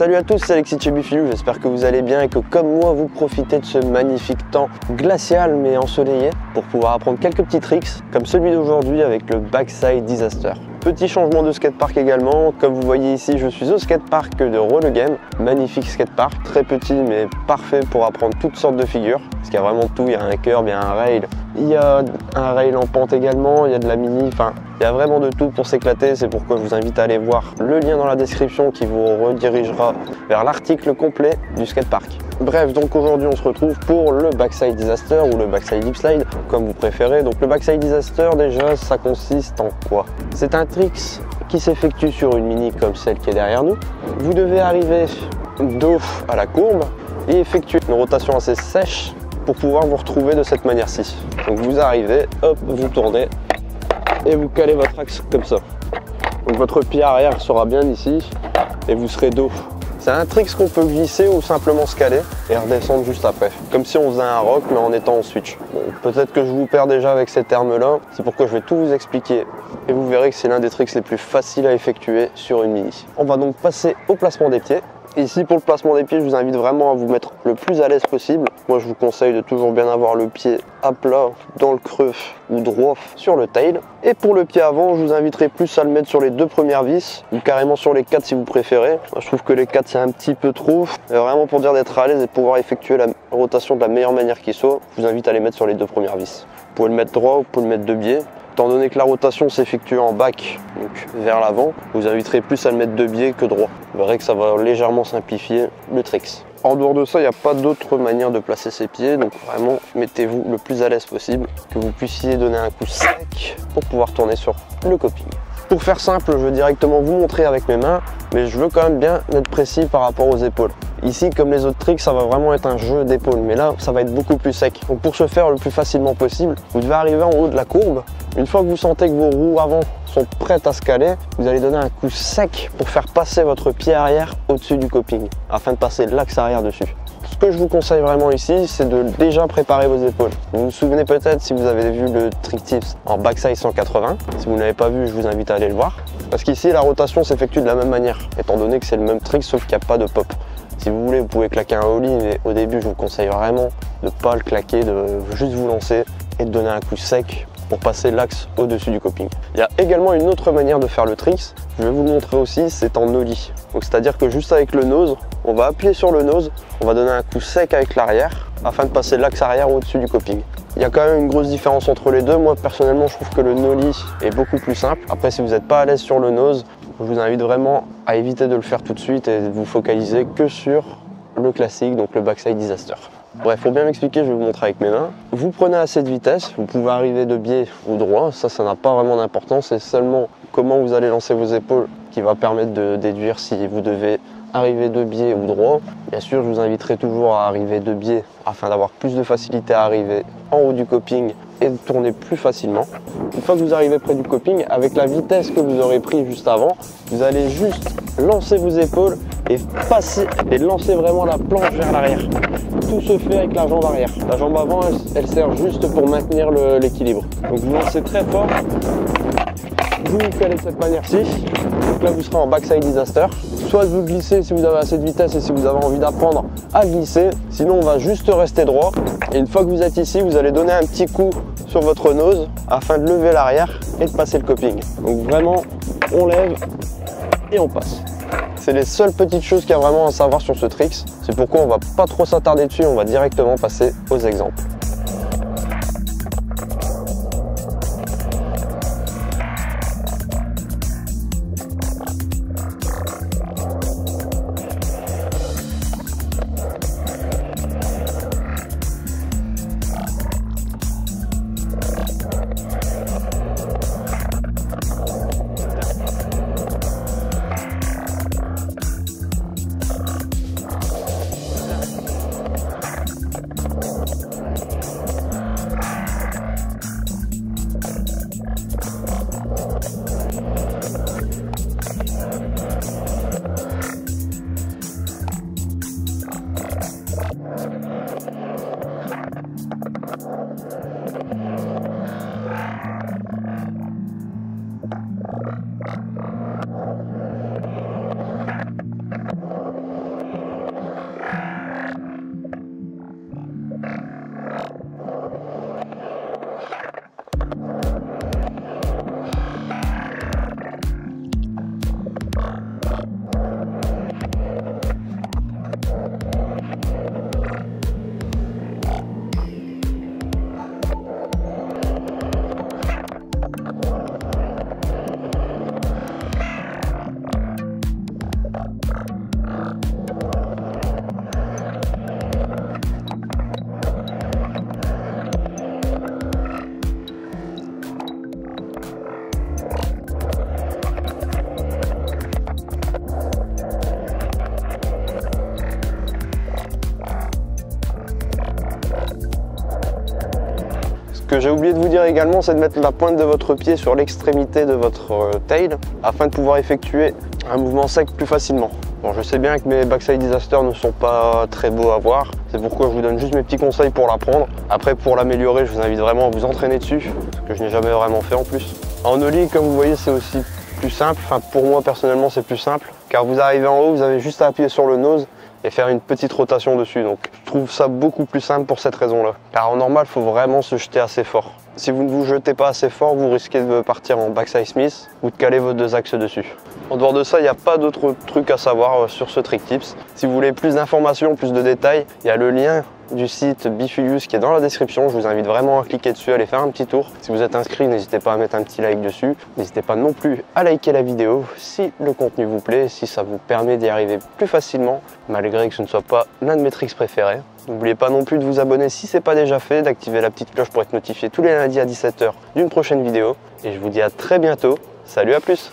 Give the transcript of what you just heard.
Salut à tous, c'est Alexis de chez Bifilou, j'espère que vous allez bien et que comme moi vous profitez de ce magnifique temps glacial mais ensoleillé pour pouvoir apprendre quelques petits tricks comme celui d'aujourd'hui avec le Backside Disaster. Petit changement de skatepark également, comme vous voyez ici je suis au skatepark de Roller Game, magnifique skatepark, très petit mais parfait pour apprendre toutes sortes de figures, parce qu'il y a vraiment tout, il y a un curb, il y a un rail, il y a un rail en pente également, il y a de la mini, enfin il y a vraiment de tout pour s'éclater, c'est pourquoi je vous invite à aller voir le lien dans la description qui vous redirigera vers l'article complet du skatepark. Bref, donc aujourd'hui on se retrouve pour le Backside Disaster ou le Backside Lip Slide, comme vous préférez. Donc le Backside Disaster déjà ça consiste en quoi? C'est un trick qui s'effectue sur une mini comme celle qui est derrière nous. Vous devez arriver dos à la courbe et effectuer une rotation assez sèche pour pouvoir vous retrouver de cette manière-ci. Donc vous arrivez, hop, vous tournez et vous calez votre axe comme ça. Donc votre pied arrière sera bien ici et vous serez dos. C'est un trick qu'on peut glisser ou simplement se caler et redescendre juste après. Comme si on faisait un rock mais en étant en switch. Bon, peut-être que je vous perds déjà avec ces termes-là, c'est pourquoi je vais tout vous expliquer. Et vous verrez que c'est l'un des tricks les plus faciles à effectuer sur une mini. On va donc passer au placement des pieds. Ici pour le placement des pieds, je vous invite vraiment à vous mettre le plus à l'aise possible. Moi je vous conseille de toujours bien avoir le pied à plat dans le creux ou droit sur le tail. Et pour le pied avant, je vous inviterai plus à le mettre sur les deux premières vis ou carrément sur les 4 si vous préférez. Moi, je trouve que les 4 c'est un petit peu trop. Et vraiment pour dire d'être à l'aise et pouvoir effectuer la rotation de la meilleure manière qui soit, je vous invite à les mettre sur les deux premières vis. Vous pouvez le mettre droit ou vous pouvez le mettre de biais. Étant donné que la rotation s'effectue en back, donc vers l'avant, je vous inviterai plus à le mettre de biais que droit. Vous verrez que ça va légèrement simplifier le trick. En dehors de ça, il n'y a pas d'autre manière de placer ses pieds, donc vraiment mettez-vous le plus à l'aise possible, que vous puissiez donner un coup sec pour pouvoir tourner sur le coping. Pour faire simple, je veux directement vous montrer avec mes mains, mais je veux quand même bien être précis par rapport aux épaules. Ici, comme les autres tricks, ça va vraiment être un jeu d'épaules, mais là, ça va être beaucoup plus sec. Donc pour se faire le plus facilement possible, vous devez arriver en haut de la courbe. Une fois que vous sentez que vos roues avant sont prêtes à se caler, vous allez donner un coup sec pour faire passer votre pied arrière au-dessus du coping, afin de passer l'axe arrière dessus. Ce que je vous conseille vraiment ici, c'est de déjà préparer vos épaules. Vous vous souvenez peut-être si vous avez vu le trick tips en backside 180. Si vous ne l'avez pas vu, je vous invite à aller le voir. Parce qu'ici, la rotation s'effectue de la même manière, étant donné que c'est le même trick sauf qu'il n'y a pas de pop. Si vous voulez, vous pouvez claquer un ollie, mais au début, je vous conseille vraiment de ne pas le claquer, de juste vous lancer et de donner un coup sec pour passer l'axe au-dessus du coping. Il y a également une autre manière de faire le trick, je vais vous le montrer aussi, c'est en ollie. Donc c'est-à-dire que juste avec le nose, on va appuyer sur le nose, on va donner un coup sec avec l'arrière afin de passer l'axe arrière au-dessus du coping. Il y a quand même une grosse différence entre les deux. Moi personnellement, je trouve que le nollie est beaucoup plus simple. Après, si vous n'êtes pas à l'aise sur le nose, je vous invite vraiment à éviter de le faire tout de suite et de vous focaliser que sur le classique, donc le Backside Disaster. Bref, pour bien m'expliquer, je vais vous montrer avec mes mains. Vous prenez à cette vitesse, vous pouvez arriver de biais ou droit, ça n'a pas vraiment d'importance, c'est seulement comment vous allez lancer vos épaules qui va permettre de déduire si vous devez arriver de biais ou droit. Bien sûr, je vous inviterai toujours à arriver de biais afin d'avoir plus de facilité à arriver en haut du coping et de tourner plus facilement. Une fois que vous arrivez près du coping, avec la vitesse que vous aurez pris juste avant, vous allez juste lancer vos épaules et passer et lancer vraiment la planche vers l'arrière. Tout se fait avec la jambe arrière. La jambe avant, elle sert juste pour maintenir l'équilibre. Donc vous lancez très fort, vous calez de cette manière-ci. Donc là, vous serez en Backside Disaster. Soit vous glissez si vous avez assez de vitesse et si vous avez envie d'apprendre à glisser. Sinon, on va juste rester droit. Et une fois que vous êtes ici, vous allez donner un petit coup sur votre nose afin de lever l'arrière et de passer le coping. Donc vraiment, on lève et on passe. C'est les seules petites choses qu'il y a vraiment à savoir sur ce trick. C'est pourquoi on va pas trop s'attarder dessus, on va directement passer aux exemples. que j'ai oublié de vous dire également, c'est de mettre la pointe de votre pied sur l'extrémité de votre tail afin de pouvoir effectuer un mouvement sec plus facilement. Bon, je sais bien que mes backside disasters ne sont pas très beaux à voir, c'est pourquoi je vous donne juste mes petits conseils pour l'apprendre. Après, pour l'améliorer, je vous invite vraiment à vous entraîner dessus, ce que je n'ai jamais vraiment fait en plus. En ollie, comme vous voyez, c'est aussi plus simple, enfin pour moi personnellement c'est plus simple, car vous arrivez en haut, vous avez juste à appuyer sur le nose et faire une petite rotation dessus, donc je trouve ça beaucoup plus simple pour cette raison-là. Car en normal, il faut vraiment se jeter assez fort. Si vous ne vous jetez pas assez fort, vous risquez de partir en backside Smith ou de caler vos deux axes dessus. En dehors de ça, il n'y a pas d'autres trucs à savoir sur ce trick tips. Si vous voulez plus d'informations, plus de détails, il y a le lien du site Bifilius qui est dans la description. Je vous invite vraiment à cliquer dessus, à aller faire un petit tour. Si vous êtes inscrit, n'hésitez pas à mettre un petit like dessus. N'hésitez pas non plus à liker la vidéo si le contenu vous plaît, si ça vous permet d'y arriver plus facilement, malgré que ce ne soit pas l'un de mes tricks préférés. N'oubliez pas non plus de vous abonner si ce n'est pas déjà fait, d'activer la petite cloche pour être notifié tous les lundis à 17 h d'une prochaine vidéo. Et je vous dis à très bientôt. Salut, à plus!